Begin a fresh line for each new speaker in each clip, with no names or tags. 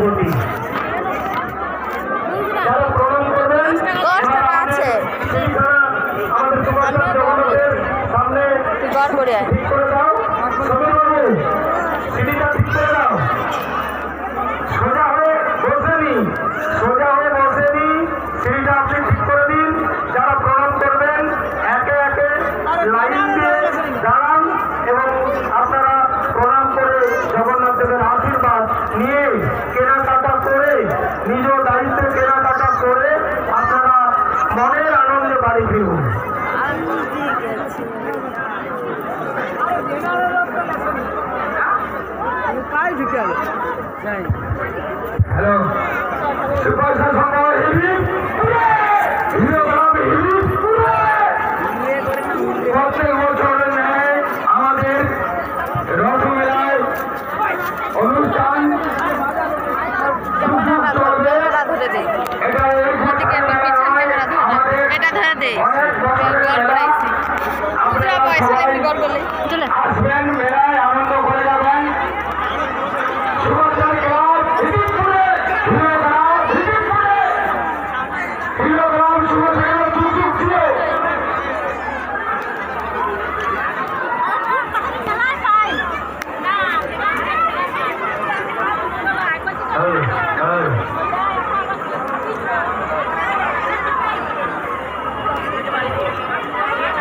প্রতি যারা প্রণাম করবেন আমাদের সামনে ঠিক করে দাও, সিঁড়িটা ঠিক করে দাও। সোজা হয়ে বসেনি, সিঁড়িটা আপনি ঠিক করে দিন। যারা প্রণাম করবেন একে একে লাইন দিয়ে দাঁড়ান এবং আপনারা প্রণাম করে জগন্নাথ দেবের আশীর্বাদ নিয়ে কেনাকাটা করে নিজ দায়িত্বে কেনাকাটা করে আপনারা মনের আনন্দে বাড়ি ফিরুন। হ্যালো, প্রত্যেক বছরের ন্যায় আমাদের রথমেলায় অনুষ্ঠান চলবে। এটা আসবেন, মেলায় আনন্দ করে যাবেন।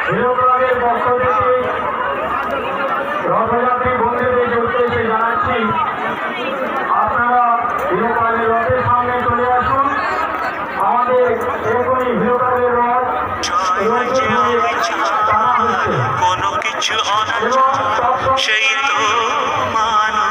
হিরোগ্রামের পক্ষ থেকে রথযাত্রী বন্ধুদের উদ্দেশ্যে জানাচ্ছি আপনারা হিরোগ্রামের রথের সামনে চলে আসুন। আমাদের এরকমই হিরোগ্রামের রথ
কোনো কিছু অনাচার সেই তো মানুষ